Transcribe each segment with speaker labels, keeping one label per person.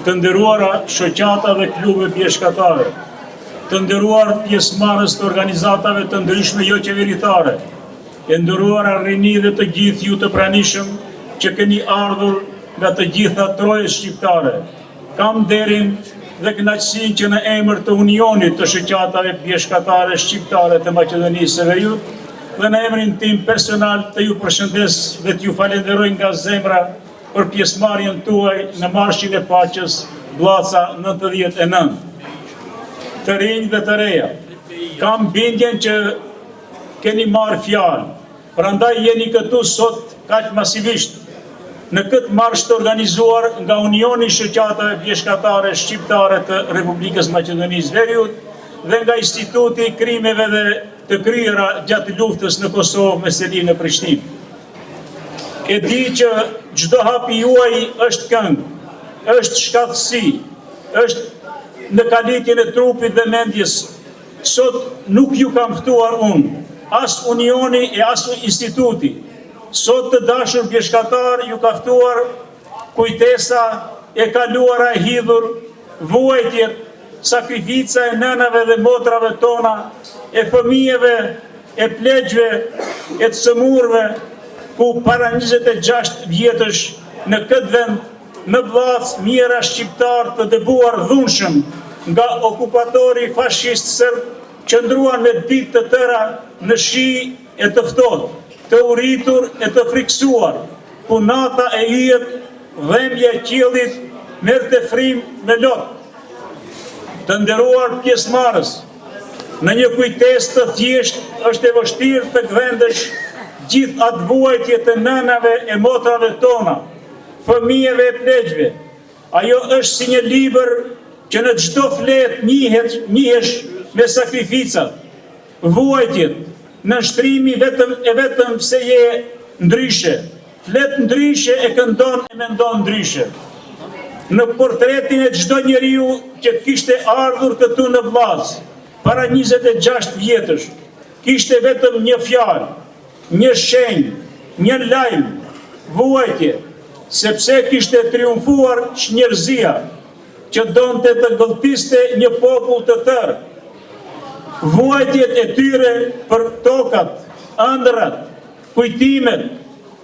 Speaker 1: Të nderuara shoqata dhe klube pjeshkatare, të nderuar pjesëmarrës të organizatave të ndryshme jo qeveritare, e nderuara rini dhe të gjithë ju të pranishëm që keni ardhur nga të gjitha trojet shqiptare. Kam nderin dhe kënaqësinë që në emër të Unionit të shoqatave pjeshkatare shqiptare të Maqedonisë së Veriut dhe në emrin tim personal të ju përshëndes dhe t'ju falenderoj nga zemra për pjesëmarrjen tuaj në Marshin e Paqes Llaca 99. Të rinj dhe të reja, kam bindjen që keni marrë fjalë, prandaj jeni këtu sot kaq masivisht në këtë marsh të organizuar nga Unioni i Shoqatave Pjeshkatare Shqiptare të Republikës Maqedonisë Veriut dhe nga Instituti i Krimeve dhe të kryera gjatë luftës në Kosovë me selinë në Prishtinë. E di që çdo hapi juaj është këngë, është shkatësi, është në kalitjen e trupit dhe mendjes. Sot nuk ju kam ftuar unë, as Unioni e as instituti. Sot të dashur pjeshkatar ju ka ftuar kujtesa e kaluara e hidhur, vuajtjet, sakrifica e nënave dhe motrave tona, e fëmijëve, e plegjve, e të sëmurve, ku para 26 vjetësh në këtë vend, në Vllac, mijëra shqiptar të dëbuar dhunshëm nga okupatori fashist serb, qëndruan me ditë të tëra në shi e të ftohtë, të uritur e të friksuar, ku nata e yjet, dhembja e qiellit merrte frymë me lot. Të nderuar pjesëmarrës, në një kujtesë të thjeshtë është e vështirë të gdhendesh gjithë atë vuajtje të nënave e motrave tona, fëmijëve e plegjve. Ajo është si një libër që në çdo fletë njihesh me sakrificat, vuajtjet, nënshtrimi vetëm se je ndryshe, flet ndryshe e këndon e mendon ndryshe. Në portretin e çdo njeriu që kishte ardhur këtu në Vllac para 26 vjetësh, kishte vetëm një fjalë, një shenjë, një lajm, vuajtje, sepse kishte triumfuar çnjerëzia që donte të gëlltiste një popull të tërë. Vuajtjet e tyre për tokat, ëndrat, kujtimet,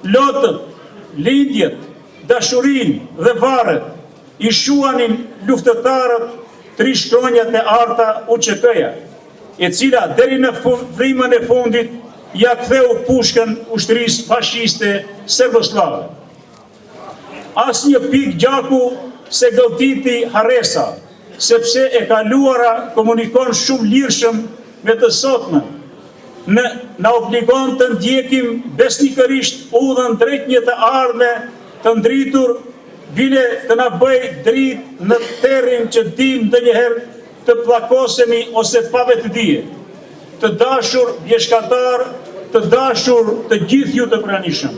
Speaker 1: lotët, lindjet, dashurinë dhe varret i shuanin luftëtarët trishkronjat e arta UÇK-ja, e cila deri në frymën e fundit ja ktheu pushkën ushtrisë fashiste serboslave. Asnjë pikë gjaku se gëlltiti harresa, sepse e kaluara komunikon shumë lirshëm me të sotmen. Na obligon të ndjekim besnikërisht udhën drejt një të ardhme të ndritur, bile të na bëj dritë në terrin që dim ndonjëherë të pllakosemi ose pa vetëdije. Të dashur pjeshkatar, të dashur të gjithë ju të pranishëm,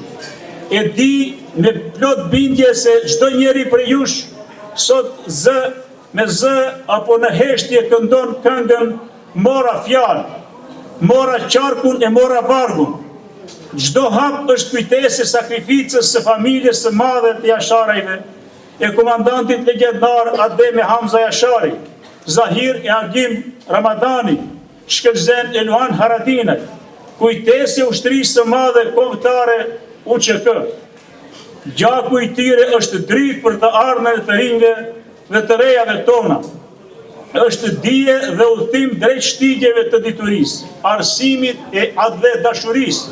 Speaker 1: e di me plot bindje se çdo njeri prej jush sot me zë apo në heshtje këndon këngën mora fjalë, mora qarkun e mora vargun. Çdo hap është kujtesë e sakrificës së familjes së madhe të Jasharajve, e komandantit legjendar Adem Hamza Jashari, Zahir e Agim Ramadani, Shkëlzen Elvan Haradinaj, kujtesë e ushtrisë së madhe kombëtare UÇK. Gjaku i tyre është dritë për të ardhmen e të rinjve dhe të rejave tona. Është dije dhe udhtim drejt shtigjeve të diturisë, arsimit e atë dhe dashurisë.